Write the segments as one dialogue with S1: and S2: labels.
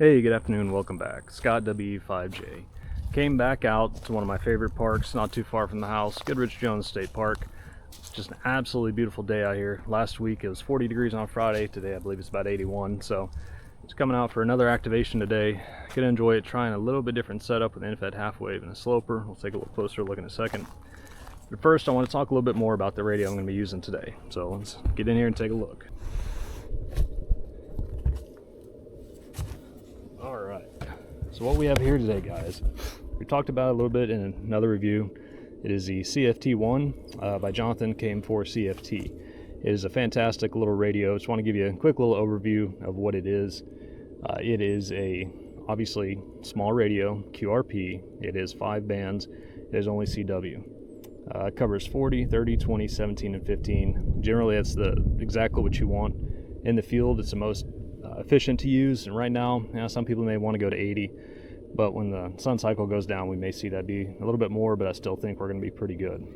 S1: Hey, good afternoon, welcome back. Scott W5J. Came back out to one of my favorite parks, not too far from the house, Goodrich Jones State Park. Just an absolutely beautiful day out here. Last week it was 40 degrees on Friday. Today I believe it's about 81. So it's coming out for another activation today. Gonna enjoy it, trying a little bit different setup with endfed halfwave and a sloper. We'll take a little closer look in a second. But first I want to talk a little bit more about the radio I'm going to be using today. So let's get in here and take a look. So what we have here today, guys, we talked about it a little bit in another review. It is the CFT-1 by Jonathan, KM4 CFT. It is a fantastic little radio. Just want to give you a quick little overview of what it is. It is a obviously small radio, QRP. It is 5 bands. It is only CW. It covers 40, 30, 20, 17, and 15. Generally, that's exactly what you want in the field. It's the most efficient to use, and right now, some people may want to go to 80, but when the sun cycle goes down, we may see that be a little bit more, but I still think we're going to be pretty good.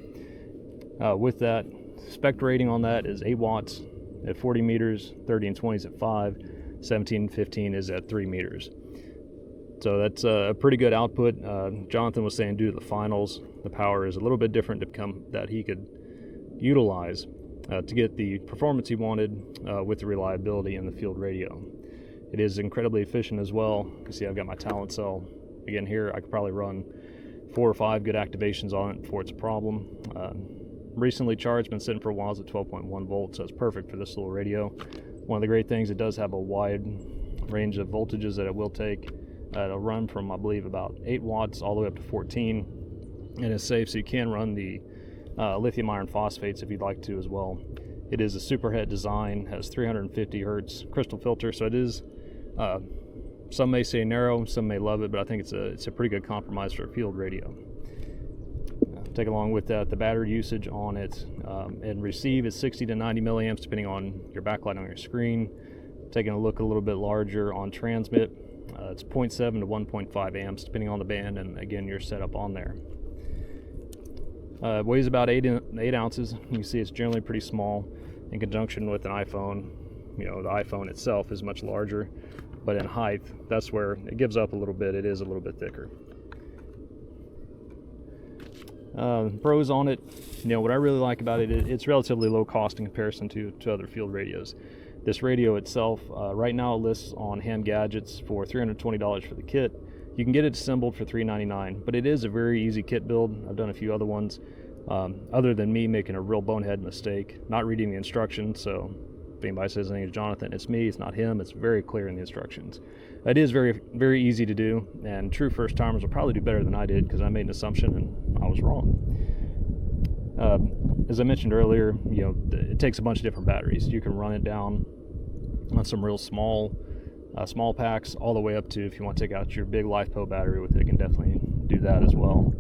S1: With that, spec rating on that is 8 watts at 40 meters, 30 and 20 is at 5, 17 and 15 is at 3 meters. So that's a pretty good output. Jonathan was saying due to the finals, the power is a little bit different that he could utilize to get the performance he wanted with the reliability in the field radio. It is incredibly efficient as well. You can see I've got my talent cell. Again, here I could probably run 4 or 5 good activations on it before it's a problem. Recently charged, been sitting for a while, it's at 12.1 volts, so it's perfect for this little radio. One of the great things, it does have a wide range of voltages that it will take. It'll run from, I believe, about 8 watts all the way up to 14, and it's safe, so you can run the lithium iron phosphates if you'd like to as well. It is a superhet design, has 350 hertz crystal filter, so it is some may say narrow, some may love it, but I think it's a pretty good compromise for a field radio. Take along with that the battery usage on it, and receive is 60 to 90 milliamps depending on your backlight on your screen. Taking a look a little bit larger on transmit, it's 0.7 to 1.5 amps depending on the band, and again your setup on there. It weighs about 8 ounces. You can see it's generally pretty small in conjunction with an iPhone. You know, the iPhone itself is much larger, but in height, that's where it gives up a little bit. It is a little bit thicker. Pros on it, what I really like about it, it's relatively low cost in comparison to other field radios. This radio itself, right now it lists on Ham Gadgets for $320 for the kit. You can get it assembled for $399, but it is a very easy kit build. I've done a few other ones, other than me making a real bonehead mistake, not reading the instructions. So if anybody says anything to Jonathan, it's me, it's not him. It's very clear in the instructions. It is very, very easy to do, and true first timers will probably do better than I did because I made an assumption and I was wrong. As I mentioned earlier, it takes a bunch of different batteries. You can run it down on some real small packs all the way up to, if you want to take out your big LiFePO battery with it, you can definitely do that as well.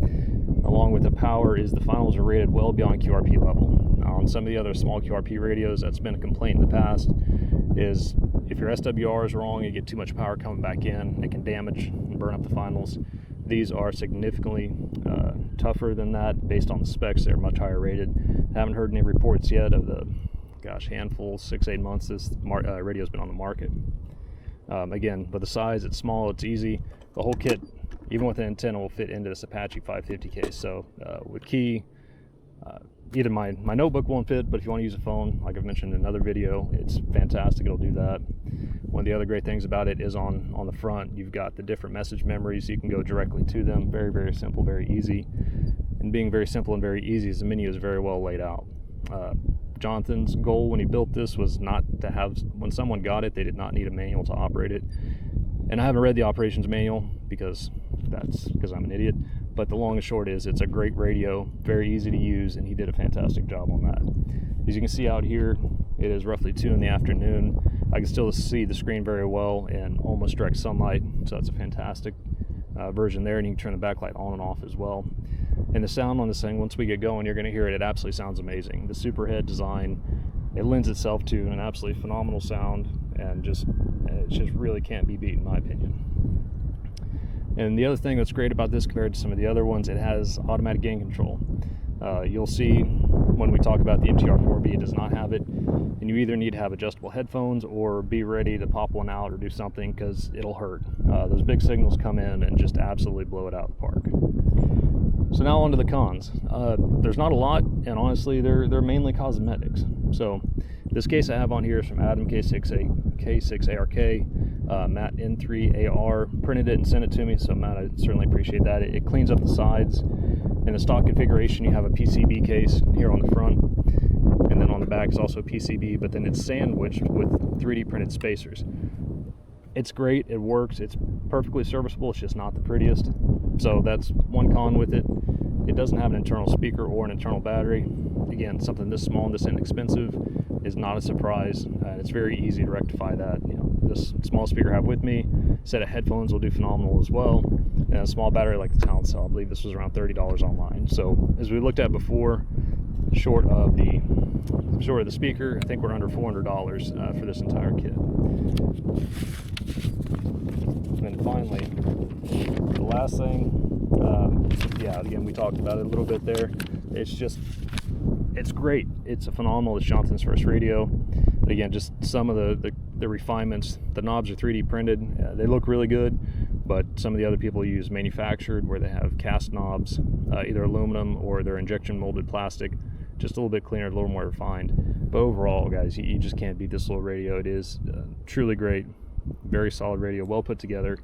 S1: Along with the power is the finals are rated well beyond QRP level. Now, on some of the other small QRP radios, that's been a complaint in the past, is if your SWR is wrong, you get too much power coming back in, it can damage and burn up the finals. These are significantly tougher than that based on the specs. They're much higher rated. Haven't heard any reports yet of the, handful, 6-8 months this radio's been on the market. Again, with the size, it's small, it's easy. The whole kit, even with an antenna, will fit into this Apache 550 case. So with key, either my notebook won't fit, but if you want to use a phone, like I've mentioned in another video, it's fantastic, it'll do that. One of the other great things about it is on the front, you've got the different message memories. You can go directly to them. Very, very simple, very easy. And being very simple and very easy, the menu is very well laid out. Jonathan's goal when he built this was not to have, when someone got it, they did not need a manual to operate it. And I haven't read the operations manual because I'm an idiot, but the long and short is it's a great radio, very easy to use, and he did a fantastic job on that. As you can see out here, it is roughly 2 in the afternoon. I can still see the screen very well in almost direct sunlight, so that's a fantastic version there, and you can turn the backlight on and off as well. And the sound on this thing, once we get going, you're going to hear it. It absolutely sounds amazing. The superhead design, it lends itself to an absolutely phenomenal sound, and it just really can't be beat in my opinion. And the other thing that's great about this compared to some of the other ones, it has automatic gain control. You'll see when we talk about the MTR4B, it does not have it, and you either need to have adjustable headphones or be ready to pop one out or do something, because it'll hurt. Those big signals come in and just absolutely blow it out of the park. So now on to the cons. There's not a lot, and honestly they're mainly cosmetics. So this case I have on here is from Adam K6ARK. Matt N3AR printed it and sent it to me, so Matt, I certainly appreciate that. It cleans up the sides. In the stock configuration, you have a PCB case here on the front, and then on the back is also a PCB, but then it's sandwiched with 3D printed spacers. It's great, it works, it's perfectly serviceable, it's just not the prettiest. So that's one con with it. It doesn't have an internal speaker or an internal battery. Again, something this small and this inexpensive is not a surprise. It's very easy to rectify that. You know, this small speaker I have with me, set of headphones will do phenomenal as well, and a small battery like the talent cell. I believe this was around $30 online. So as we looked at before, short of the speaker, I think we're under $400 for this entire kit. And then finally, the last thing, yeah, again, we talked about it a little bit there. It's great. It's a phenomenal. It's Jonathan's first radio. But again, just some of the refinements. The knobs are 3D printed. They look really good, but some of the other people use manufactured, where they have cast knobs, either aluminum or they're injection molded plastic. Just a little bit cleaner, a little more refined. But overall, guys, you just can't beat this little radio. It is truly great. Very solid radio, well put together,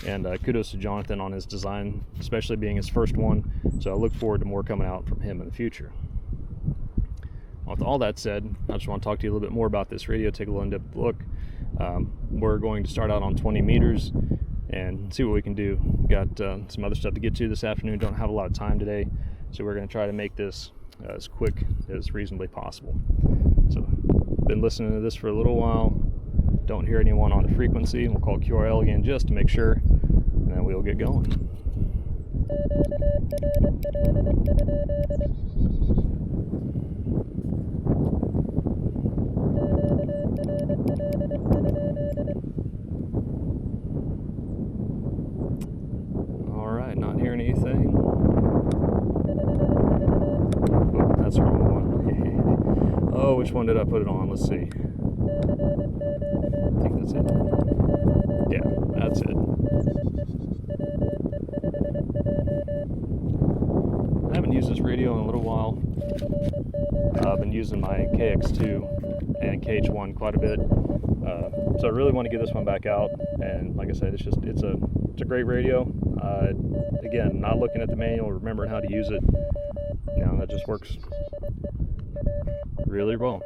S1: and kudos to Jonathan on his design, especially being his first one. So I look forward to more coming out from him in the future. With all that said, I just want to talk to you a little bit more about this radio, take a little in-depth look. We're going to start out on 20 meters and see what we can do. Got some other stuff to get to this afternoon, don't have a lot of time today, so we're going to try to make this as quick as reasonably possible. So been listening to this for a little while, don't hear anyone on the frequency. We'll call QRL again just to make sure, and then we'll get going. Alright, not hearing anything. Oh, that's the wrong one. Oh, which one did I put it on? Let's see. I think that's it. Yeah, that's it. I haven't used this radio in a little while. I've been using my KX2 and KH1 quite a bit. So I really want to get this one back out, and like I said, it's a great radio. Again, not looking at the manual, remembering how to use it, you know, that just works really well.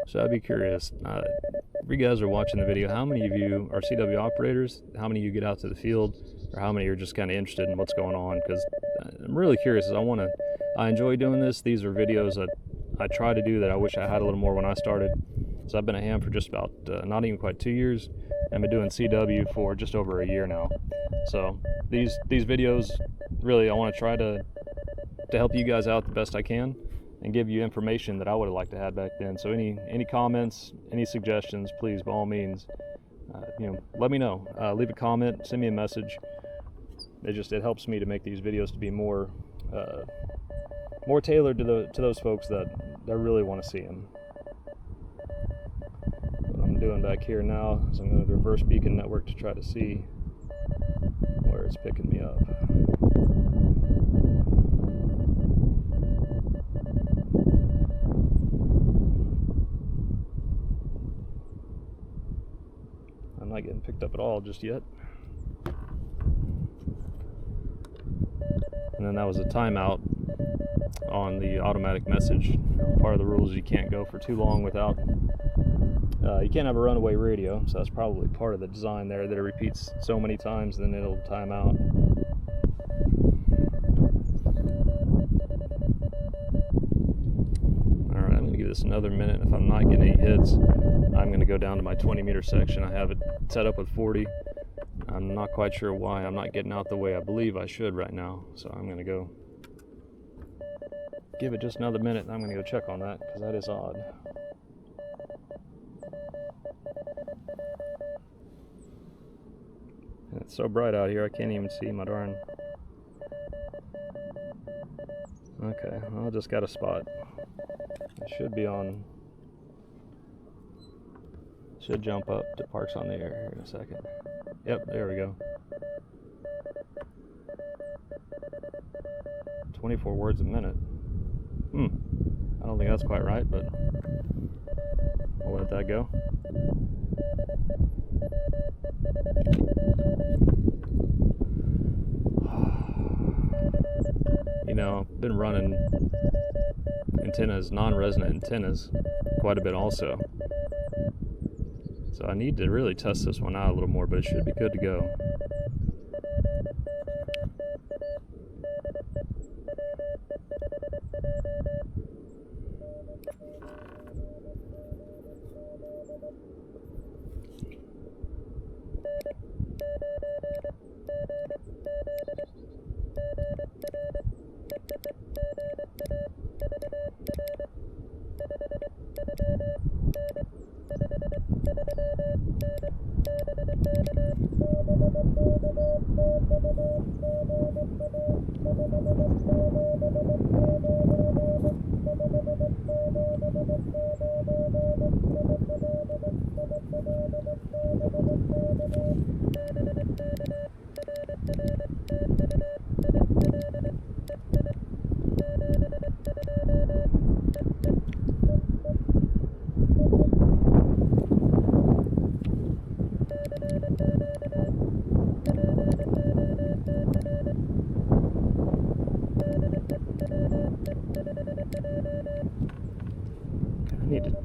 S1: So I'd be curious, if you guys are watching the video, how many of you are CW operators? How many of you get out to the field? Or how many are just kind of interested in what's going on? Because I'm really curious. I enjoy doing this. These are videos that I try to do that I wish I had a little more when I started. So I've been a ham for just about, not even quite 2 years. I've been doing CW for just over a year now. So these videos, really, I want to try to help you guys out the best I can, and give you information that I would have liked to have back then. So any comments, any suggestions, please, by all means, let me know. Leave a comment, send me a message. It helps me to make these videos to be more tailored to those folks that really want to see them. What I'm doing back here now is I'm going to reverse beacon network to try to see where it's picking me up. I'm not getting picked up at all just yet. And then that was a timeout on the automatic message. Part of the rules is you can't go for too long without, you can't have a runaway radio, so that's probably part of the design there, that it repeats so many times then it'll time out. Alright, I'm going to give this another minute. If I'm not getting any hits, I'm going to go down to my 20 meter section. I have it set up with 40. I'm not quite sure why I'm not getting out the way I believe I should right now. So I'm going to go give it just another minute, and I'm going to go check on that, because that is odd. And it's so bright out here, I can't even see my darn... Okay, well, I just got a spot. It should be on... Should jump up to parks on the air here in a second. Yep, there we go. 24 words a minute. I don't think that's quite right, but we'll let that go. You know, I've been running antennas, non-resonant antennas, quite a bit also. So I need to really test this one out a little more, but it should be good to go. I need to...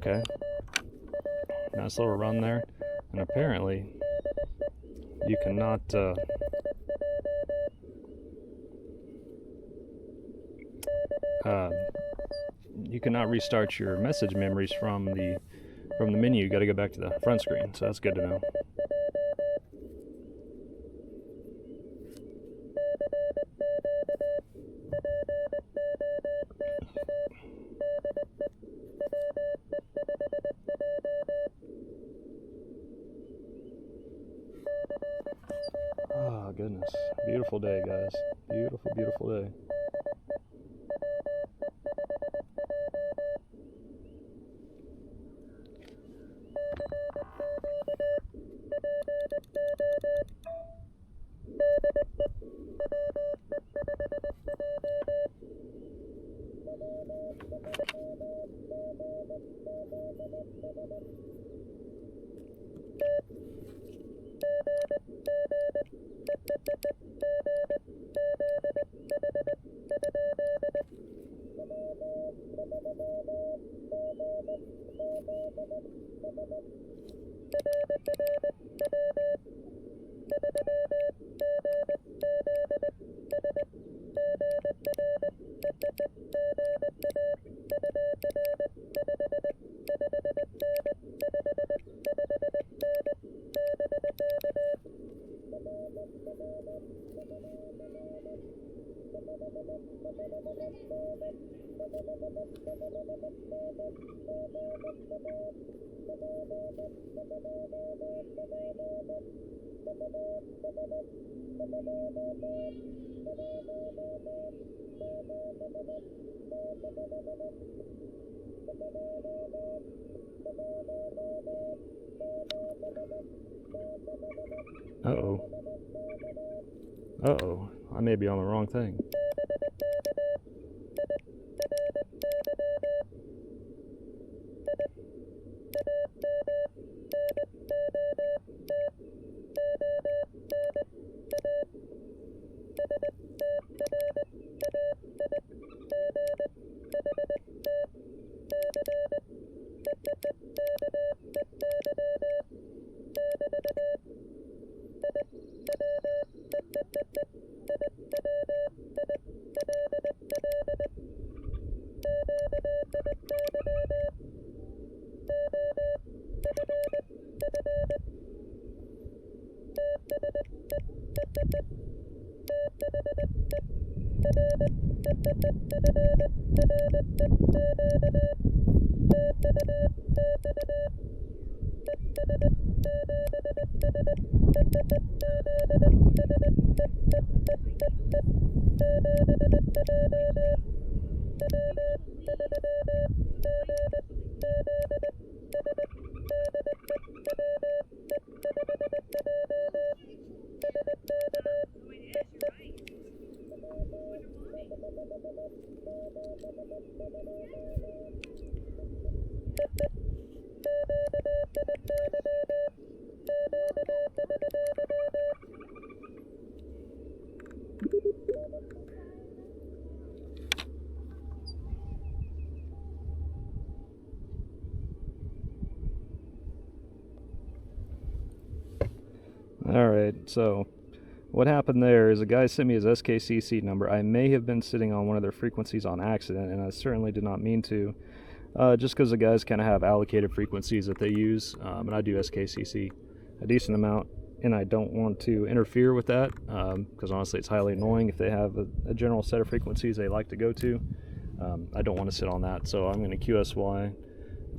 S1: Okay. Nice little run there. And apparently, you cannot restart your message memories from the menu. You got to go back to the front screen, so that's good to know. Oh goodness, beautiful day, guys. Beautiful, beautiful day. Uh-oh. Uh-oh. I may be on the wrong thing. Alright, so what happened there is a guy sent me his SKCC number. I may have been sitting on one of their frequencies on accident, and I certainly did not mean to. Just because the guys kind of have allocated frequencies that they use, and I do SKCC a decent amount, and I don't want to interfere with that, because honestly it's highly annoying if they have a general set of frequencies they like to go to. I don't want to sit on that, so I'm going to QSY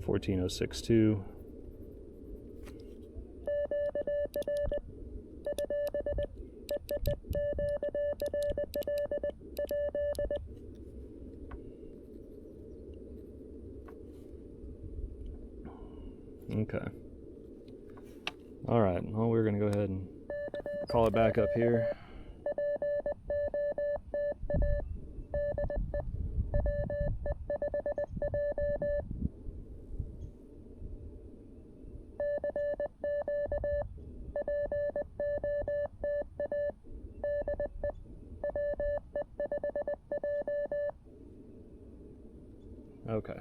S1: 14062. Okay. Alright, well, we're going to go ahead and call it back up here. Okay.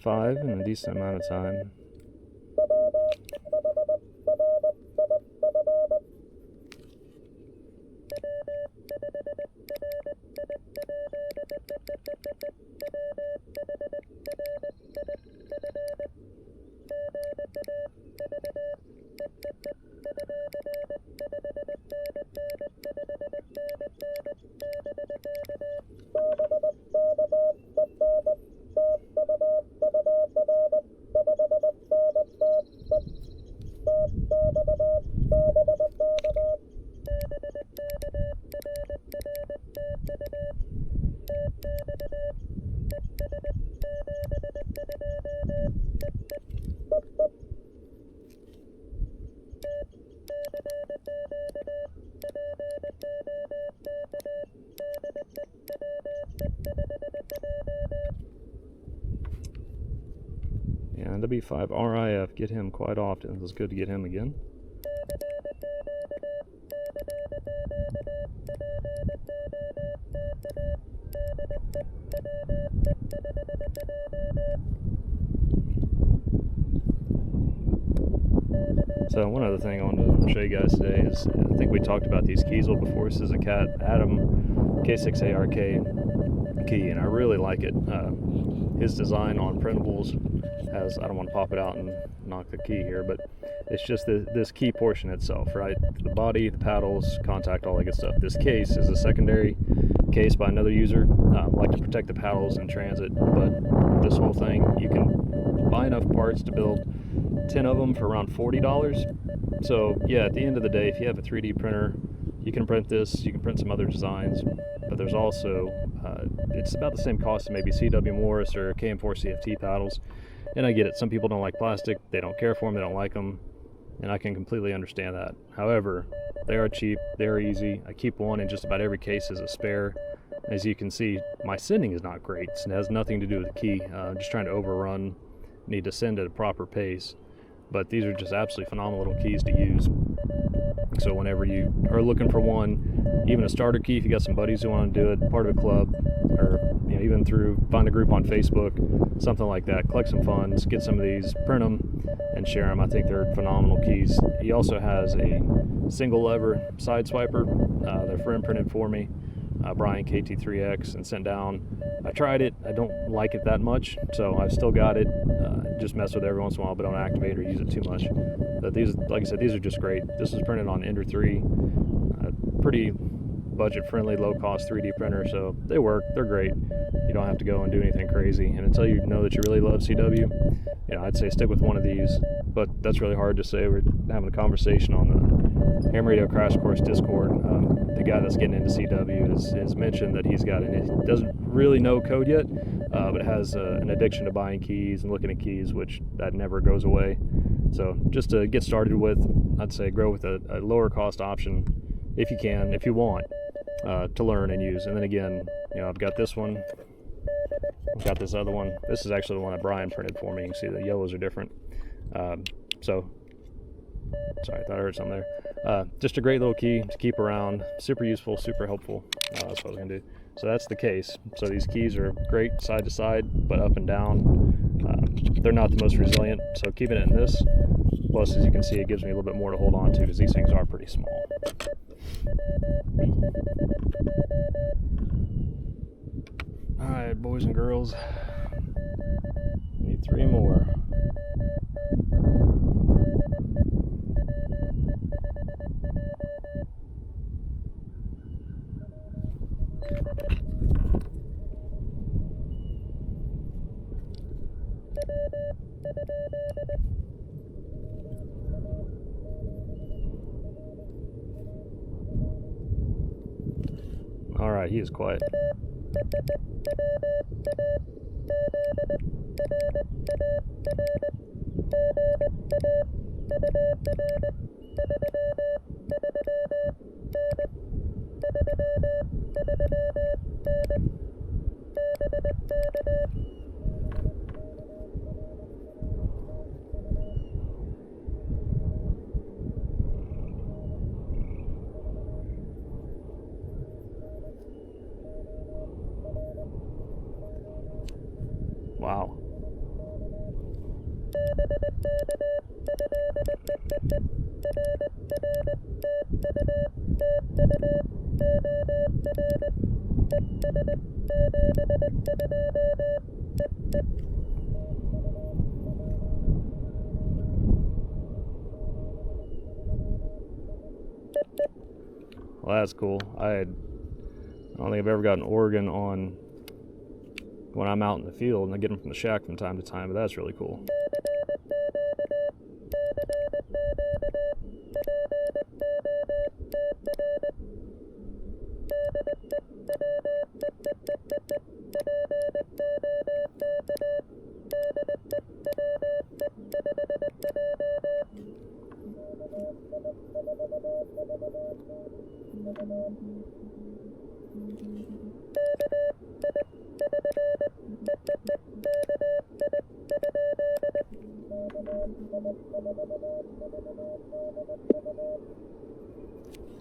S1: by 5 in a decent amount of time. And W5 RIF, get him quite often. It was good to get him again. So one other thing I wanted to show you guys today is, I think we talked about these keys a little before. This is a Cat Adam K6ARK key, and I really like it. His design on printables has, I don't want to pop it out and knock the key here, but it's just this key portion itself, right? The body, the paddles, contact, all that good stuff. This case is a secondary case by another user. I like to protect the paddles in transit, but this whole thing, you can buy enough parts to build 10 of them for around $40. So yeah, at the end of the day, if you have a 3D printer, you can print this, you can print some other designs, but there's also, it's about the same cost as maybe CW Morse or KM4 CFT paddles. And I get it, some people don't like plastic, they don't care for them, they don't like them, and I can completely understand that. However, they are cheap, they're easy. I keep one in just about every case as a spare. As you can see, my sending is not great. It has nothing to do with the key. I'm just trying to overrun, need to send at a proper pace. But these are just absolutely phenomenal little keys to use. So whenever you are looking for one, even a starter key, if you got some buddies who want to do it, part of a club, or even find a group on Facebook, something like that, collect some funds, get some of these, print them, and share them. I think they're phenomenal keys. He also has a single lever side swiper. Their friend printed for me, Brian KT3X, and sent down. I tried it, I don't like it that much, so I've still got it. Just mess with it every once in a while, but don't activate or use it too much. But these, like I said, these are just great. This is printed on Ender 3, pretty budget-friendly, low-cost 3D printer, so they work, they're great. You don't have to go and do anything crazy, and until you know that you really love CW, I'd say stick with one of these, but that's really hard to say. We're having a conversation on the Ham Radio Crash Course Discord. The guy that's getting into CW has mentioned that he's got it. He doesn't really know code yet, but has an addiction to buying keys and looking at keys, which that never goes away. So just to get started with, I'd say go with a lower cost option if you can, if you want, to learn and use. And then again, I've got this one, I've got this other one. This is actually the one that Brian printed for me. You can see the yellows are different. So, sorry, I thought I heard something there. Just a great little key to keep around, super useful, super helpful. That's what I was gonna do. So that's the case. So these keys are great side to side, but up and down. They're not the most resilient, so keeping it in this, plus as you can see, it gives me a little bit more to hold on to because these things are pretty small. All right, boys and girls, need 3 more. All right, he is quiet. Wow. Well, that's cool. I don't think I've ever gotten an organ on when I'm out in the field, and I get them from the shack from time to time, but that's really cool.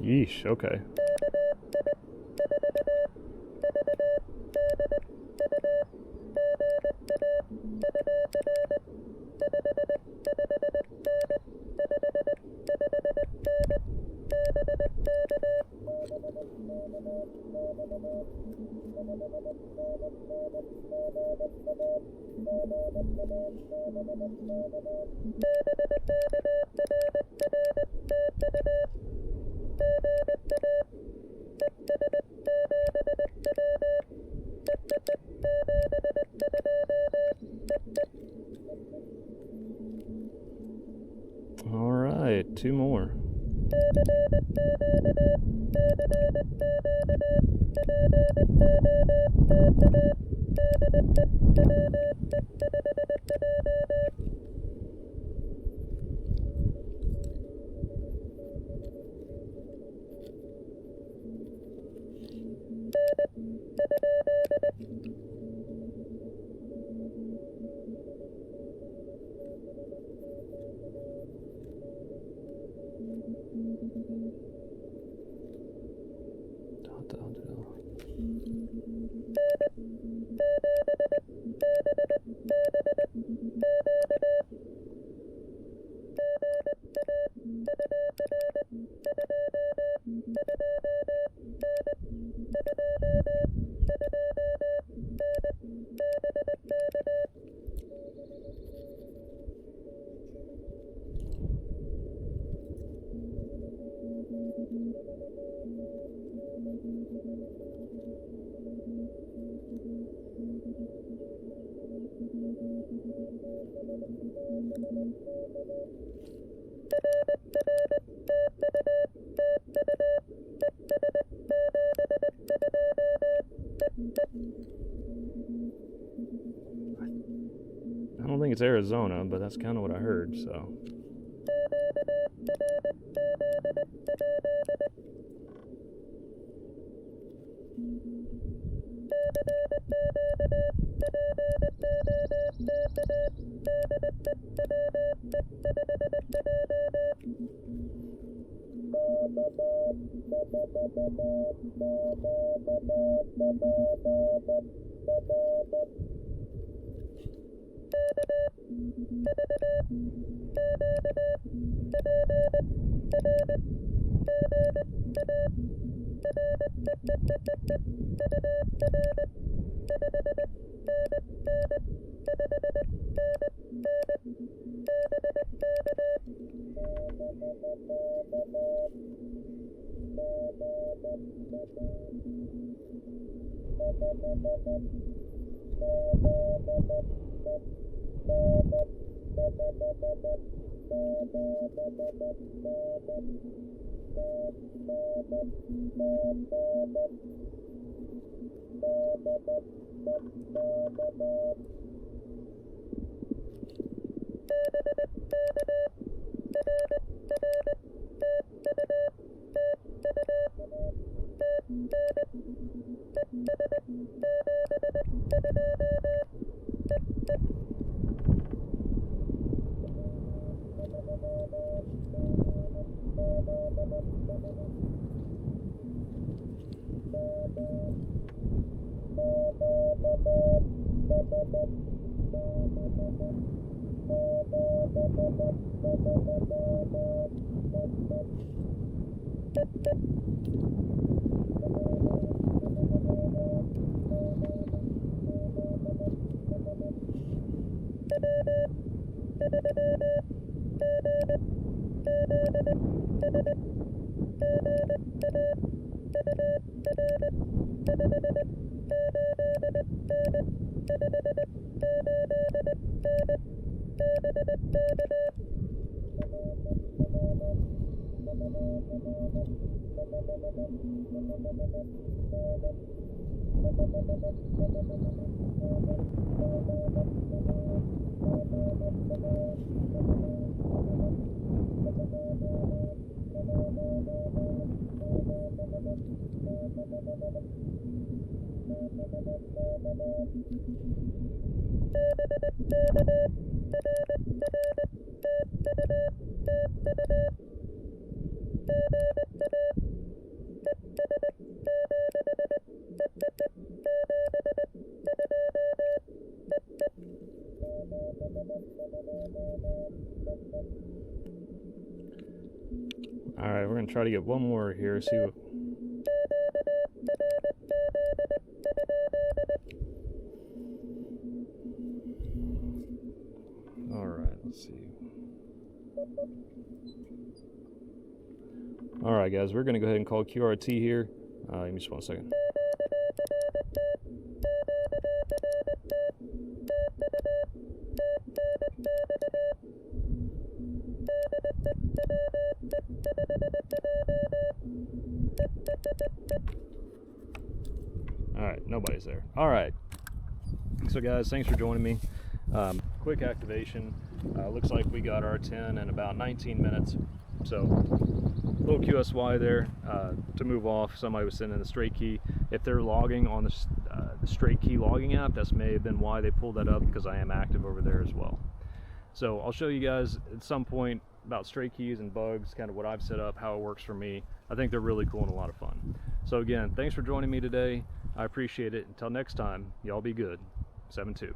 S1: Yeesh, okay. All right, two more. I don't think it's Arizona, but that's kind of what I heard, so. All right, we're gonna try to get one more here, see what. All right, let's see. All right, guys, we're gonna go ahead and call QRT here. Give me just 1 second. All right, nobody's there. All right, so guys, thanks for joining me. Quick activation. Looks like we got our 10 in about 19 minutes. So little QSY there to move off. Somebody was sending the straight key. If they're logging on the straight key logging app, that may have been why they pulled that up, because I am active over there as well. So I'll show you guys at some point about straight keys and bugs, kind of what I've set up, how it works for me. I think they're really cool and a lot of fun. So again, thanks for joining me today. I appreciate it. Until next time, y'all be good. 7-2.